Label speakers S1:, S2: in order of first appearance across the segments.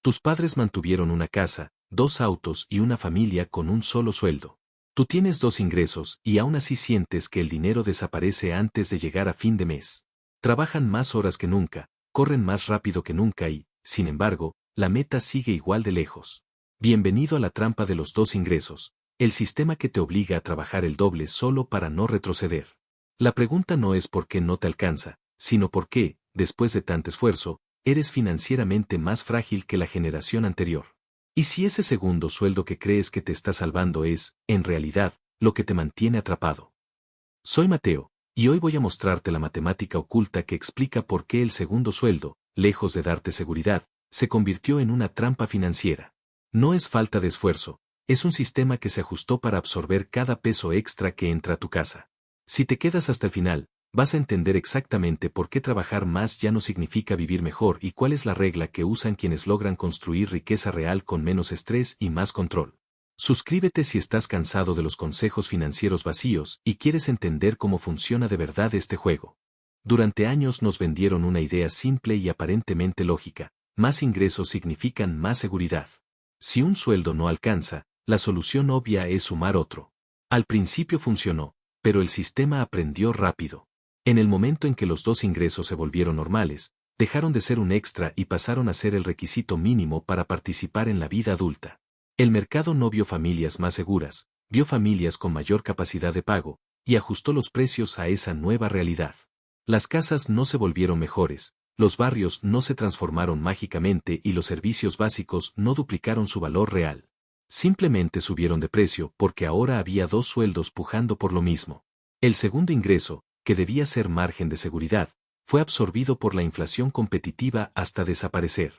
S1: Tus padres mantuvieron una casa, 2 autos y una familia con un solo sueldo. Tú tienes 2 ingresos y aún así sientes que el dinero desaparece antes de llegar a fin de mes. Trabajan más horas que nunca, corren más rápido que nunca y, sin embargo, la meta sigue igual de lejos. Bienvenido a la trampa de los 2 ingresos, el sistema que te obliga a trabajar el doble solo para no retroceder. La pregunta no es por qué no te alcanza, sino por qué, después de tanto esfuerzo, eres financieramente más frágil que la generación anterior. ¿Y si ese segundo sueldo que crees que te está salvando es, en realidad, lo que te mantiene atrapado? Soy Mateo, y hoy voy a mostrarte la matemática oculta que explica por qué el segundo sueldo, lejos de darte seguridad, se convirtió en una trampa financiera. No es falta de esfuerzo, es un sistema que se ajustó para absorber cada peso extra que entra a tu casa. Si te quedas hasta el final, vas a entender exactamente por qué trabajar más ya no significa vivir mejor y cuál es la regla que usan quienes logran construir riqueza real con menos estrés y más control. Suscríbete si estás cansado de los consejos financieros vacíos y quieres entender cómo funciona de verdad este juego. Durante años nos vendieron una idea simple y aparentemente lógica: más ingresos significan más seguridad. Si un sueldo no alcanza, la solución obvia es sumar otro. Al principio funcionó, pero el sistema aprendió rápido. En el momento en que los 2 ingresos se volvieron normales, dejaron de ser un extra y pasaron a ser el requisito mínimo para participar en la vida adulta. El mercado no vio familias más seguras, vio familias con mayor capacidad de pago, y ajustó los precios a esa nueva realidad. Las casas no se volvieron mejores, los barrios no se transformaron mágicamente y los servicios básicos no duplicaron su valor real. Simplemente subieron de precio porque ahora había 2 sueldos pujando por lo mismo. El segundo ingreso, que debía ser margen de seguridad, fue absorbido por la inflación competitiva hasta desaparecer.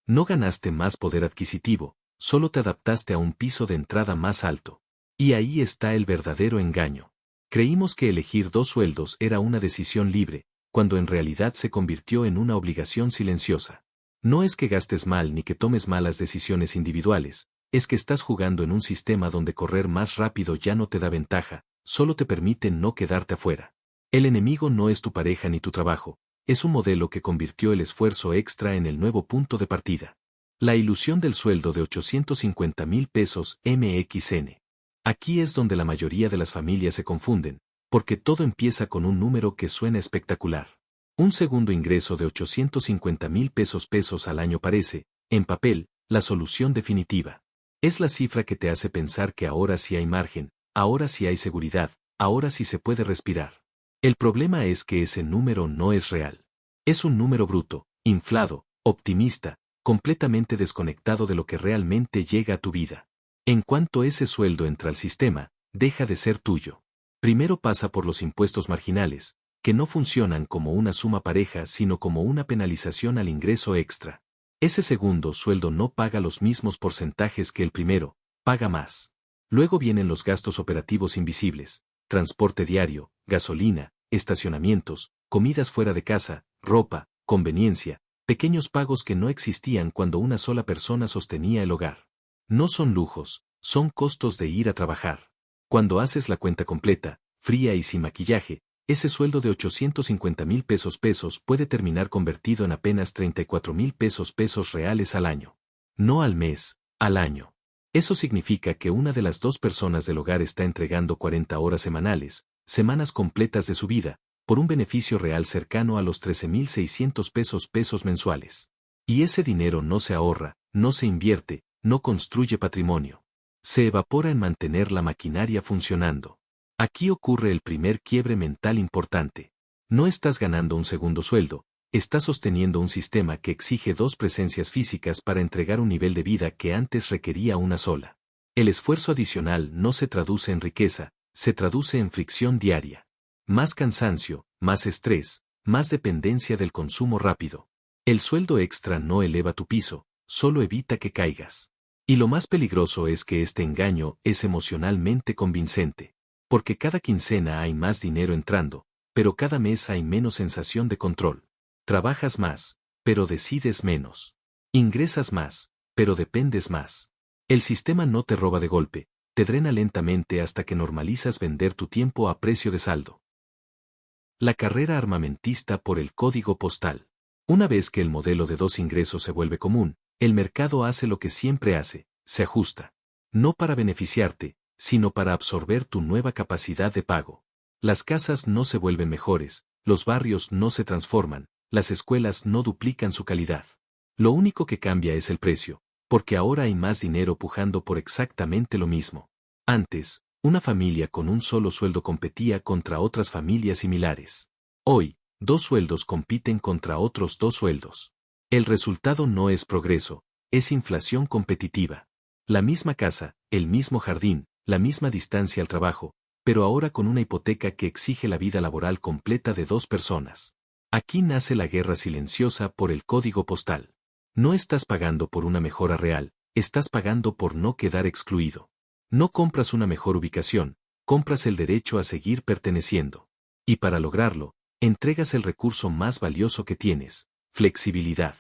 S1: No ganaste más poder adquisitivo, solo te adaptaste a un piso de entrada más alto. Y ahí está el verdadero engaño. Creímos que elegir 2 sueldos era una decisión libre, cuando en realidad se convirtió en una obligación silenciosa. No es que gastes mal ni que tomes malas decisiones individuales, es que estás jugando en un sistema donde correr más rápido ya no te da ventaja, solo te permite no quedarte afuera. El enemigo no es tu pareja ni tu trabajo, es un modelo que convirtió el esfuerzo extra en el nuevo punto de partida. La ilusión del sueldo de 850,000 pesos MXN. Aquí es donde la mayoría de las familias se confunden, porque todo empieza con un número que suena espectacular. Un segundo ingreso de 850,000 pesos al año parece, en papel, la solución definitiva. Es la cifra que te hace pensar que ahora sí hay margen, ahora sí hay seguridad, ahora sí se puede respirar. El problema es que ese número no es real. Es un número bruto, inflado, optimista, completamente desconectado de lo que realmente llega a tu vida. En cuanto ese sueldo entra al sistema, deja de ser tuyo. Primero pasa por los impuestos marginales, que no funcionan como una suma pareja sino como una penalización al ingreso extra. Ese segundo sueldo no paga los mismos porcentajes que el primero, paga más. Luego vienen los gastos operativos invisibles: transporte diario, gasolina, estacionamientos, comidas fuera de casa, ropa, conveniencia, pequeños pagos que no existían cuando una sola persona sostenía el hogar. No son lujos, son costos de ir a trabajar. Cuando haces la cuenta completa, fría y sin maquillaje, ese sueldo de 850,000 pesos puede terminar convertido en apenas 34,000 pesos reales al año. No al mes, al año. Eso significa que una de las 2 personas del hogar está entregando 40 horas semanales, semanas completas de su vida, por un beneficio real cercano a los 13,600 pesos mensuales. Y ese dinero no se ahorra, no se invierte, no construye patrimonio. Se evapora en mantener la maquinaria funcionando. Aquí ocurre el primer quiebre mental importante. No estás ganando un segundo sueldo, estás sosteniendo un sistema que exige 2 presencias físicas para entregar un nivel de vida que antes requería una sola. El esfuerzo adicional no se traduce en riqueza, se traduce en fricción diaria. Más cansancio, más estrés, más dependencia del consumo rápido. El sueldo extra no eleva tu piso, solo evita que caigas. Y lo más peligroso es que este engaño es emocionalmente convincente. Porque cada quincena hay más dinero entrando, pero cada mes hay menos sensación de control. Trabajas más, pero decides menos. Ingresas más, pero dependes más. El sistema no te roba de golpe, te drena lentamente hasta que normalizas vender tu tiempo a precio de saldo. La carrera armamentista por el código postal. Una vez que el modelo de 2 ingresos se vuelve común, El mercado hace lo que siempre hace, se ajusta. No para beneficiarte, sino para absorber tu nueva capacidad de pago. Las casas no se vuelven mejores, los barrios no se transforman, las escuelas no duplican su calidad. Lo único que cambia es el precio, porque ahora hay más dinero pujando por exactamente lo mismo. Antes, una familia con un solo sueldo competía contra otras familias similares. Hoy, dos sueldos compiten contra otros dos sueldos. El resultado no es progreso, es inflación competitiva. La misma casa, el mismo jardín, la misma distancia al trabajo, pero ahora con una hipoteca que exige la vida laboral completa de dos personas. Aquí nace la guerra silenciosa por el código postal. No estás pagando por una mejora real, estás pagando por no quedar excluido. No compras una mejor ubicación, compras el derecho a seguir perteneciendo. Y para lograrlo, entregas el recurso más valioso que tienes, flexibilidad.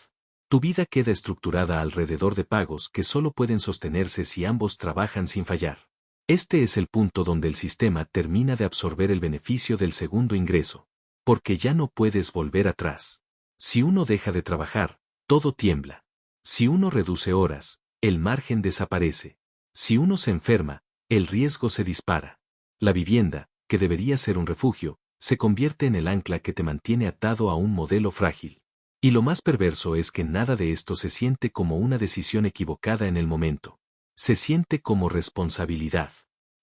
S1: Tu vida queda estructurada alrededor de pagos que solo pueden sostenerse si ambos trabajan sin fallar. Este es el punto donde el sistema termina de absorber el beneficio del segundo ingreso. Porque ya no puedes volver atrás. Si uno deja de trabajar, todo tiembla. Si uno reduce horas, el margen desaparece. Si uno se enferma, el riesgo se dispara. La vivienda, que debería ser un refugio, se convierte en el ancla que te mantiene atado a un modelo frágil. Y lo más perverso es que nada de esto se siente como una decisión equivocada en el momento. Se siente como responsabilidad,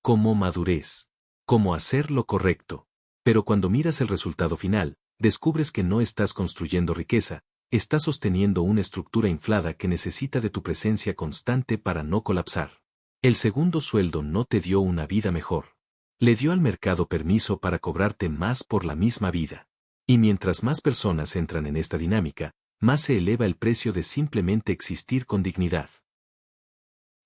S1: como madurez, como hacer lo correcto. Pero cuando miras el resultado final, descubres que no estás construyendo riqueza, estás sosteniendo una estructura inflada que necesita de tu presencia constante para no colapsar. El segundo sueldo no te dio una vida mejor. Le dio al mercado permiso para cobrarte más por la misma vida. Y mientras más personas entran en esta dinámica, más se eleva el precio de simplemente existir con dignidad.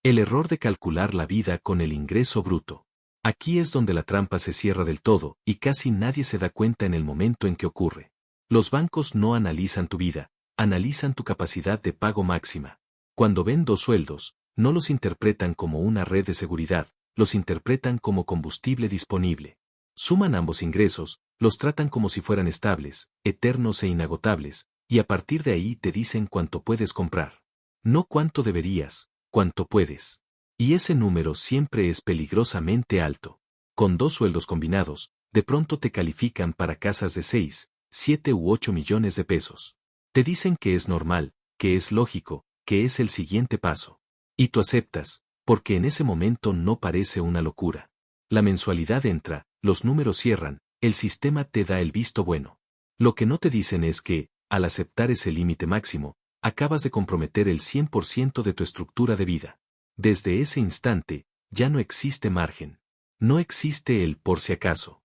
S1: El error de calcular la vida con el ingreso bruto. Aquí es donde la trampa se cierra del todo y casi nadie se da cuenta en el momento en que ocurre. Los bancos no analizan tu vida, analizan tu capacidad de pago máxima. Cuando ven dos sueldos, no los interpretan como una red de seguridad, los interpretan como combustible disponible. Suman ambos ingresos, los tratan como si fueran estables, eternos e inagotables, y a partir de ahí te dicen cuánto puedes comprar. No cuánto deberías, cuánto puedes. Y ese número siempre es peligrosamente alto. Con dos sueldos combinados, de pronto te califican para casas de 6, 7 u 8 millones de pesos. Te dicen que es normal, que es lógico, que es el siguiente paso. Y tú aceptas, porque en ese momento no parece una locura. La mensualidad entra, los números cierran, el sistema te da el visto bueno. Lo que no te dicen es que, al aceptar ese límite máximo, acabas de comprometer el 100% de tu estructura de vida. Desde ese instante, ya no existe margen. No existe el por si acaso.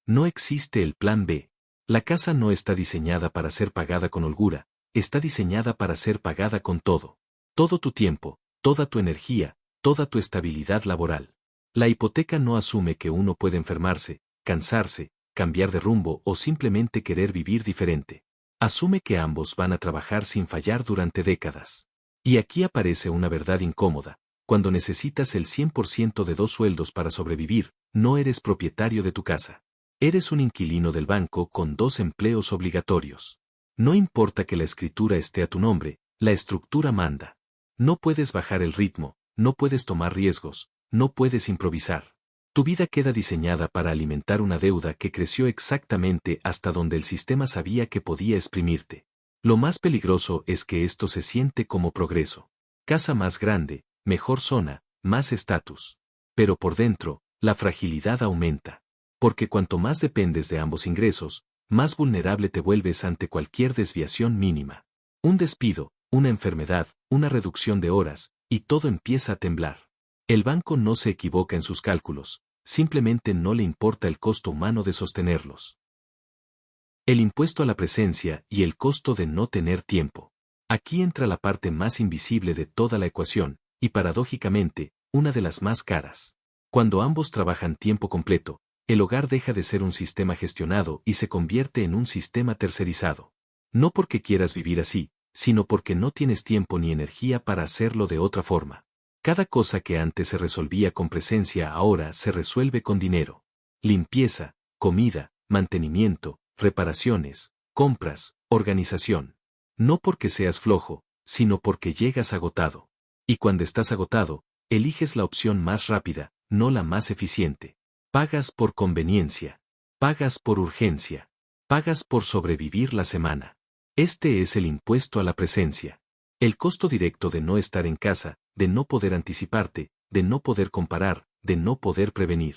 S1: No existe el plan B. La casa no está diseñada para ser pagada con holgura, está diseñada para ser pagada con todo. Todo tu tiempo, toda tu energía, toda tu estabilidad laboral. La hipoteca no asume que uno puede enfermarse, cansarse, cambiar de rumbo o simplemente querer vivir diferente. Asume que ambos van a trabajar sin fallar durante décadas. Y aquí aparece una verdad incómoda. Cuando necesitas el 100% de dos sueldos para sobrevivir, no eres propietario de tu casa. Eres un inquilino del banco con dos empleos obligatorios. No importa que la escritura esté a tu nombre, la estructura manda. No puedes bajar el ritmo, no puedes tomar riesgos, no puedes improvisar. Tu vida queda diseñada para alimentar una deuda que creció exactamente hasta donde el sistema sabía que podía exprimirte. Lo más peligroso es que esto se siente como progreso. Casa más grande, mejor zona, más estatus. Pero por dentro, la fragilidad aumenta. Porque cuanto más dependes de ambos ingresos, más vulnerable te vuelves ante cualquier desviación mínima. Un despido, una enfermedad, una reducción de horas, y todo empieza a temblar. El banco no se equivoca en sus cálculos, simplemente no le importa el costo humano de sostenerlos. El impuesto a la presencia y el costo de no tener tiempo. Aquí entra la parte más invisible de toda la ecuación, y paradójicamente, una de las más caras. Cuando ambos trabajan tiempo completo, el hogar deja de ser un sistema gestionado y se convierte en un sistema tercerizado. No porque quieras vivir así, sino porque no tienes tiempo ni energía para hacerlo de otra forma. Cada cosa que antes se resolvía con presencia ahora se resuelve con dinero. Limpieza, comida, mantenimiento, reparaciones, compras, organización. No porque seas flojo, sino porque llegas agotado. Y cuando estás agotado, eliges la opción más rápida, no la más eficiente. Pagas por conveniencia. Pagas por urgencia. Pagas por sobrevivir la semana. Este es el impuesto a la presencia. El costo directo de no estar en casa, de no poder anticiparte, de no poder comparar, de no poder prevenir.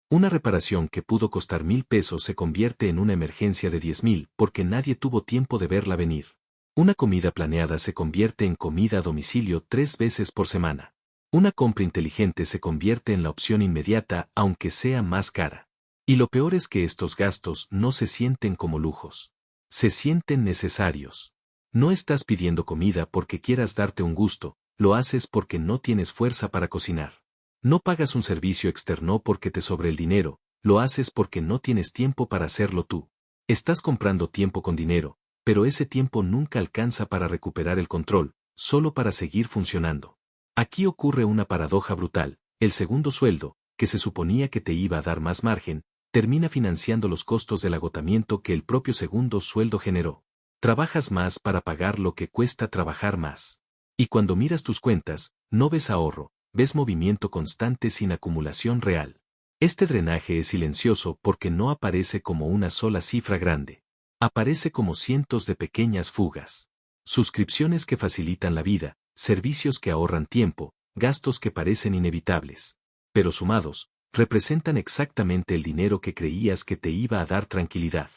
S1: Una reparación que pudo costar 1,000 pesos se convierte en una emergencia de 10,000 porque nadie tuvo tiempo de verla venir. Una comida planeada se convierte en comida a domicilio 3 veces por semana. Una compra inteligente se convierte en la opción inmediata aunque sea más cara. Y lo peor es que estos gastos no se sienten como lujos. Se sienten necesarios. No estás pidiendo comida porque quieras darte un gusto, lo haces porque no tienes fuerza para cocinar. No pagas un servicio externo porque te sobre el dinero, lo haces porque no tienes tiempo para hacerlo tú. Estás comprando tiempo con dinero, pero ese tiempo nunca alcanza para recuperar el control, solo para seguir funcionando. Aquí ocurre una paradoja brutal: el segundo sueldo, que se suponía que te iba a dar más margen, termina financiando los costos del agotamiento que el propio segundo sueldo generó. Trabajas más para pagar lo que cuesta trabajar más. Y cuando miras tus cuentas, no ves ahorro, ves movimiento constante sin acumulación real. Este drenaje es silencioso porque no aparece como una sola cifra grande. Aparece como cientos de pequeñas fugas. Suscripciones que facilitan la vida, servicios que ahorran tiempo, gastos que parecen inevitables. Pero sumados, representan exactamente el dinero que creías que te iba a dar tranquilidad.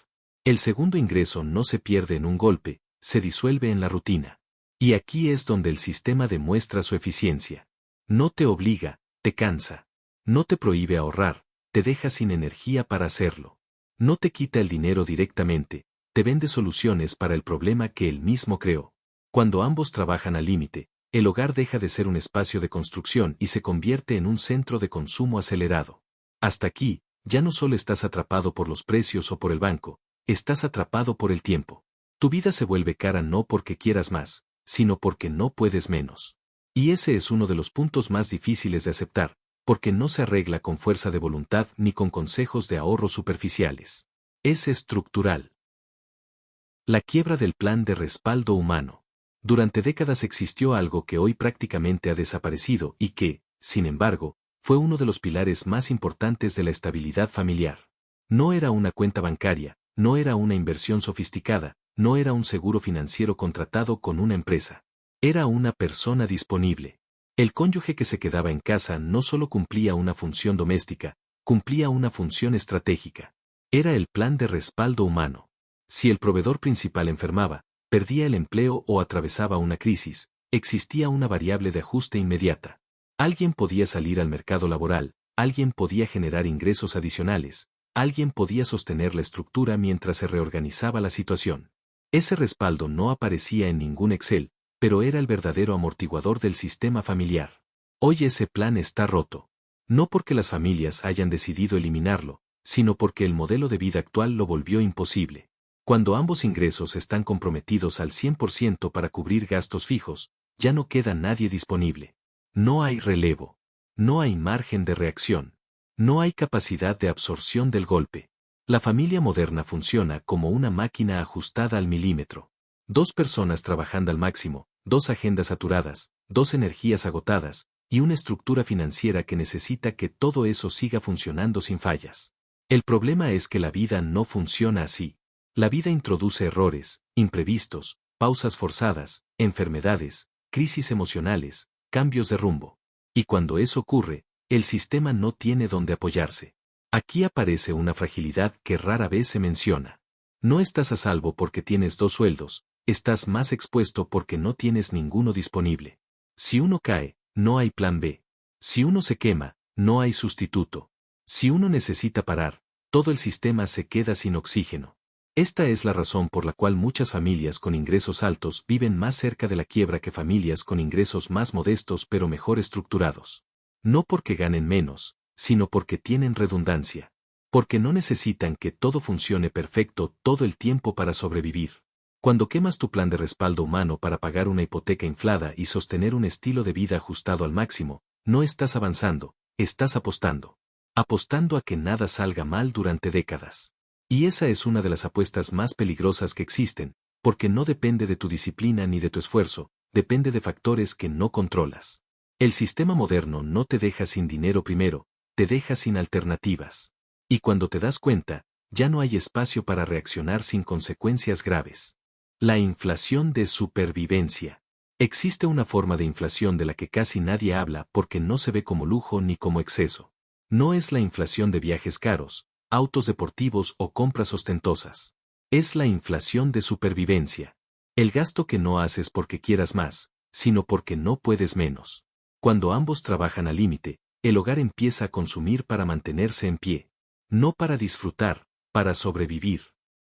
S1: El segundo ingreso no se pierde en un golpe, se disuelve en la rutina. Y aquí es donde el sistema demuestra su eficiencia. No te obliga, te cansa. No te prohíbe ahorrar, te deja sin energía para hacerlo. No te quita el dinero directamente, te vende soluciones para el problema que él mismo creó. Cuando ambos trabajan al límite, el hogar deja de ser un espacio de construcción y se convierte en un centro de consumo acelerado. Hasta aquí, ya no solo estás atrapado por los precios o por el banco, estás atrapado por el tiempo. Tu vida se vuelve cara no porque quieras más, sino porque no puedes menos. Y ese es uno de los puntos más difíciles de aceptar, porque no se arregla con fuerza de voluntad ni con consejos de ahorro superficiales. Es estructural. La quiebra del plan de respaldo humano. Durante décadas existió algo que hoy prácticamente ha desaparecido y que, sin embargo, fue uno de los pilares más importantes de la estabilidad familiar. No era una cuenta bancaria, no era una inversión sofisticada, no era un seguro financiero contratado con una empresa. Era una persona disponible. El cónyuge que se quedaba en casa no solo cumplía una función doméstica, cumplía una función estratégica. Era el plan de respaldo humano. Si el proveedor principal enfermaba, perdía el empleo o atravesaba una crisis, existía una variable de ajuste inmediata. Alguien podía salir al mercado laboral, alguien podía generar ingresos adicionales, alguien podía sostener la estructura mientras se reorganizaba la situación. Ese respaldo no aparecía en ningún Excel, pero era el verdadero amortiguador del sistema familiar. Hoy ese plan está roto. No porque las familias hayan decidido eliminarlo, sino porque el modelo de vida actual lo volvió imposible. Cuando ambos ingresos están comprometidos al 100% para cubrir gastos fijos, ya no queda nadie disponible. No hay relevo. No hay margen de reacción. No hay capacidad de absorción del golpe. La familia moderna funciona como una máquina ajustada al milímetro. 2 personas trabajando al máximo, 2 agendas saturadas, 2 energías agotadas, y una estructura financiera que necesita que todo eso siga funcionando sin fallas. El problema es que la vida no funciona así. La vida introduce errores, imprevistos, pausas forzadas, enfermedades, crisis emocionales, cambios de rumbo. Y cuando eso ocurre, el sistema no tiene dónde apoyarse. Aquí aparece una fragilidad que rara vez se menciona. No estás a salvo porque tienes 2 sueldos, estás más expuesto porque no tienes ninguno disponible. Si uno cae, no hay plan B. Si uno se quema, no hay sustituto. Si uno necesita parar, todo el sistema se queda sin oxígeno. Esta es la razón por la cual muchas familias con ingresos altos viven más cerca de la quiebra que familias con ingresos más modestos pero mejor estructurados. No porque ganen menos, sino porque tienen redundancia. Porque no necesitan que todo funcione perfecto todo el tiempo para sobrevivir. Cuando quemas tu plan de respaldo humano para pagar una hipoteca inflada y sostener un estilo de vida ajustado al máximo, no estás avanzando, estás apostando. Apostando a que nada salga mal durante décadas. Y esa es una de las apuestas más peligrosas que existen, porque no depende de tu disciplina ni de tu esfuerzo, depende de factores que no controlas. El sistema moderno no te deja sin dinero primero, te deja sin alternativas. Y cuando te das cuenta, ya no hay espacio para reaccionar sin consecuencias graves. La inflación de supervivencia. Existe una forma de inflación de la que casi nadie habla porque no se ve como lujo ni como exceso. No es la inflación de viajes caros, autos deportivos o compras ostentosas. Es la inflación de supervivencia. El gasto que no haces porque quieras más, sino porque no puedes menos. Cuando ambos trabajan al límite, el hogar empieza a consumir para mantenerse en pie. No para disfrutar, para sobrevivir.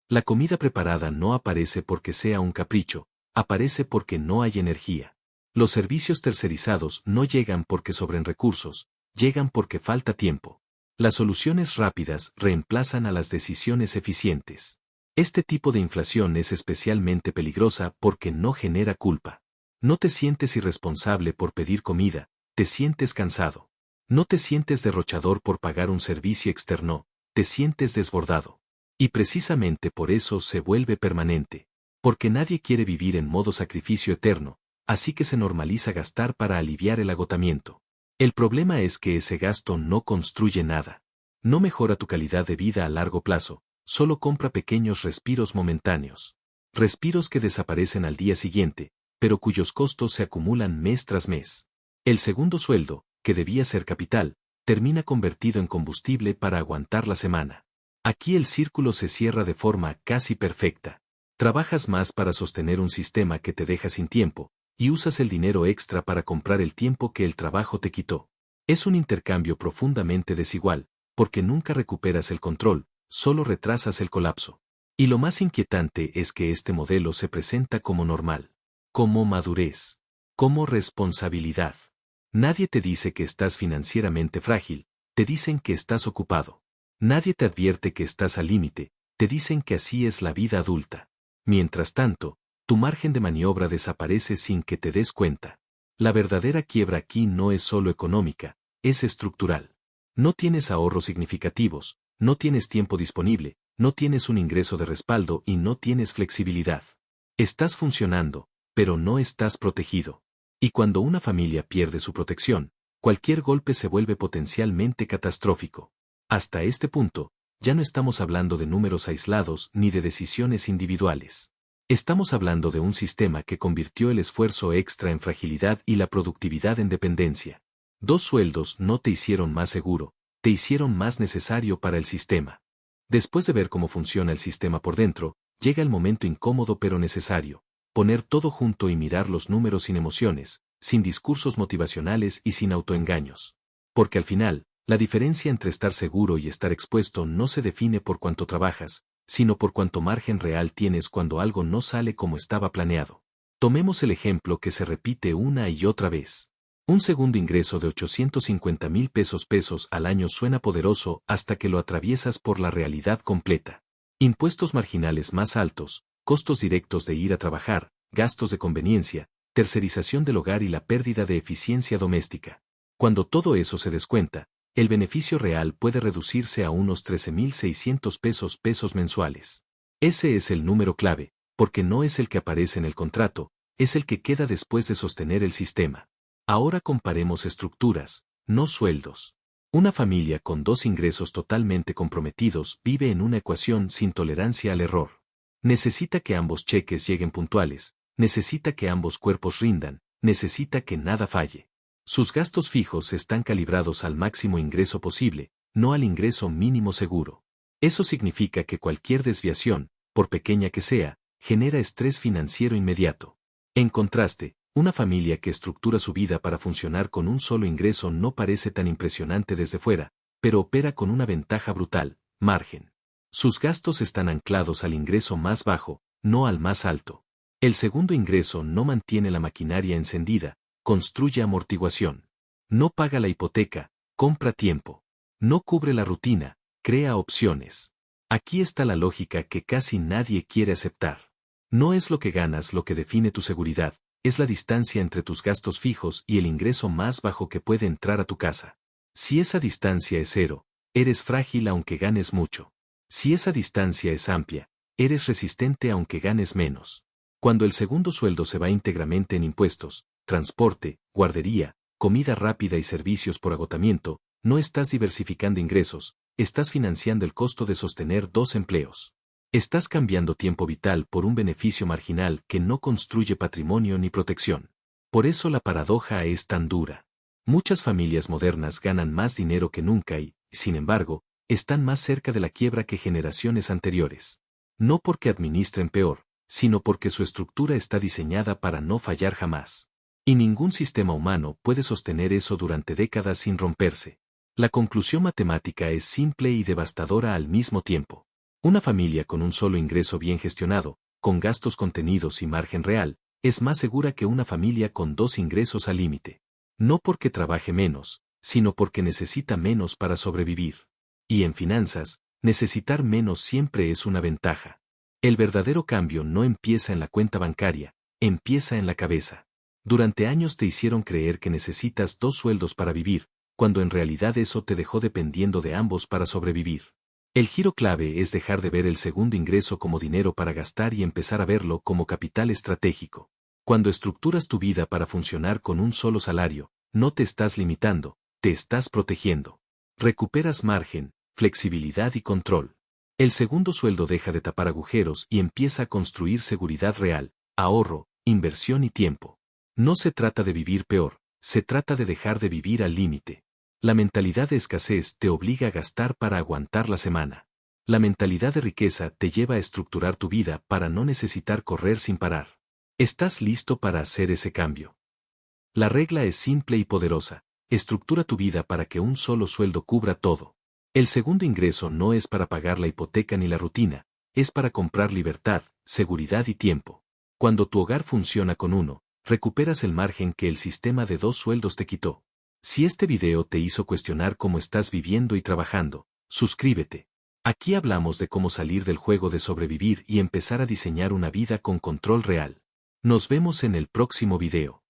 S1: La comida preparada no aparece porque sea un capricho, aparece porque no hay energía. Los servicios tercerizados no llegan porque sobren recursos, llegan porque falta tiempo. Las soluciones rápidas reemplazan a las decisiones eficientes. Este tipo de inflación es especialmente peligrosa porque no genera culpa. No te sientes irresponsable por pedir comida, te sientes cansado. No te sientes derrochador por pagar un servicio externo, te sientes desbordado. Y precisamente por eso se vuelve permanente. Porque nadie quiere vivir en modo sacrificio eterno, así que se normaliza gastar para aliviar el agotamiento. El problema es que ese gasto no construye nada. No mejora tu calidad de vida a largo plazo, solo compra pequeños respiros momentáneos. Respiros que desaparecen al día siguiente, pero cuyos costos se acumulan mes tras mes. El segundo sueldo, que debía ser capital, termina convertido en combustible para aguantar la semana. Aquí el círculo se cierra de forma casi perfecta. Trabajas más para sostener un sistema que te deja sin tiempo, y usas el dinero extra para comprar el tiempo que el trabajo te quitó. Es un intercambio profundamente desigual, porque nunca recuperas el control, solo retrasas el colapso. Y lo más inquietante es que este modelo se presenta como normal, como madurez, como responsabilidad. Nadie te dice que estás financieramente frágil, te dicen que estás ocupado. Nadie te advierte que estás al límite, te dicen que así es la vida adulta. Mientras tanto, tu margen de maniobra desaparece sin que te des cuenta. La verdadera quiebra aquí no es solo económica, es estructural. No tienes ahorros significativos, no tienes tiempo disponible, no tienes un ingreso de respaldo y no tienes flexibilidad. Estás funcionando, pero no estás protegido. Y cuando una familia pierde su protección, cualquier golpe se vuelve potencialmente catastrófico. Hasta este punto, ya no estamos hablando de números aislados ni de decisiones individuales. Estamos hablando de un sistema que convirtió el esfuerzo extra en fragilidad y la productividad en dependencia. 2 sueldos no te hicieron más seguro, te hicieron más necesario para el sistema. Después de ver cómo funciona el sistema por dentro, llega el momento incómodo pero necesario. Poner todo junto y mirar los números sin emociones, sin discursos motivacionales y sin autoengaños. Porque al final, la diferencia entre estar seguro y estar expuesto no se define por cuánto trabajas, sino por cuánto margen real tienes cuando algo no sale como estaba planeado. Tomemos el ejemplo que se repite una y otra vez. Un segundo ingreso de 850,000 pesos al año suena poderoso hasta que lo atraviesas por la realidad completa. Impuestos marginales más altos, costos directos de ir a trabajar, gastos de conveniencia, tercerización del hogar y la pérdida de eficiencia doméstica. Cuando todo eso se descuenta, el beneficio real puede reducirse a unos 13,600 pesos mensuales. Ese es el número clave, porque no es el que aparece en el contrato, es el que queda después de sostener el sistema. Ahora comparemos estructuras, no sueldos. Una familia con 2 ingresos totalmente comprometidos vive en una ecuación sin tolerancia al error. Necesita que ambos cheques lleguen puntuales, necesita que ambos cuerpos rindan, necesita que nada falle. Sus gastos fijos están calibrados al máximo ingreso posible, no al ingreso mínimo seguro. Eso significa que cualquier desviación, por pequeña que sea, genera estrés financiero inmediato. En contraste, una familia que estructura su vida para funcionar con un solo ingreso no parece tan impresionante desde fuera, pero opera con una ventaja brutal, margen. Sus gastos están anclados al ingreso más bajo, no al más alto. El segundo ingreso no mantiene la maquinaria encendida, construye amortiguación. No paga la hipoteca, compra tiempo. No cubre la rutina, crea opciones. Aquí está la lógica que casi nadie quiere aceptar. No es lo que ganas lo que define tu seguridad, es la distancia entre tus gastos fijos y el ingreso más bajo que puede entrar a tu casa. Si esa distancia es 0, eres frágil aunque ganes mucho. Si esa distancia es amplia, eres resistente aunque ganes menos. Cuando el segundo sueldo se va íntegramente en impuestos, transporte, guardería, comida rápida y servicios por agotamiento, no estás diversificando ingresos, estás financiando el costo de sostener dos empleos. Estás cambiando tiempo vital por un beneficio marginal que no construye patrimonio ni protección. Por eso la paradoja es tan dura. Muchas familias modernas ganan más dinero que nunca y, sin embargo, están más cerca de la quiebra que generaciones anteriores. No porque administren peor, sino porque su estructura está diseñada para no fallar jamás. Y ningún sistema humano puede sostener eso durante décadas sin romperse. La conclusión matemática es simple y devastadora al mismo tiempo. Una familia con un solo ingreso bien gestionado, con gastos contenidos y margen real, es más segura que una familia con dos ingresos al límite. No porque trabaje menos, sino porque necesita menos para sobrevivir. Y en finanzas, necesitar menos siempre es una ventaja. El verdadero cambio no empieza en la cuenta bancaria, empieza en la cabeza. Durante años te hicieron creer que necesitas dos sueldos para vivir, cuando en realidad eso te dejó dependiendo de ambos para sobrevivir. El giro clave es dejar de ver el segundo ingreso como dinero para gastar y empezar a verlo como capital estratégico. Cuando estructuras tu vida para funcionar con un solo salario, no te estás limitando, te estás protegiendo. Recuperas margen, flexibilidad y control. El segundo sueldo deja de tapar agujeros y empieza a construir seguridad real, ahorro, inversión y tiempo. No se trata de vivir peor, se trata de dejar de vivir al límite. La mentalidad de escasez te obliga a gastar para aguantar la semana. La mentalidad de riqueza te lleva a estructurar tu vida para no necesitar correr sin parar. ¿Estás listo para hacer ese cambio? La regla es simple y poderosa. Estructura tu vida para que un solo sueldo cubra todo. El segundo ingreso no es para pagar la hipoteca ni la rutina, es para comprar libertad, seguridad y tiempo. Cuando tu hogar funciona con uno, recuperas el margen que el sistema de dos sueldos te quitó. Si este video te hizo cuestionar cómo estás viviendo y trabajando, suscríbete. Aquí hablamos de cómo salir del juego de sobrevivir y empezar a diseñar una vida con control real. Nos vemos en el próximo video.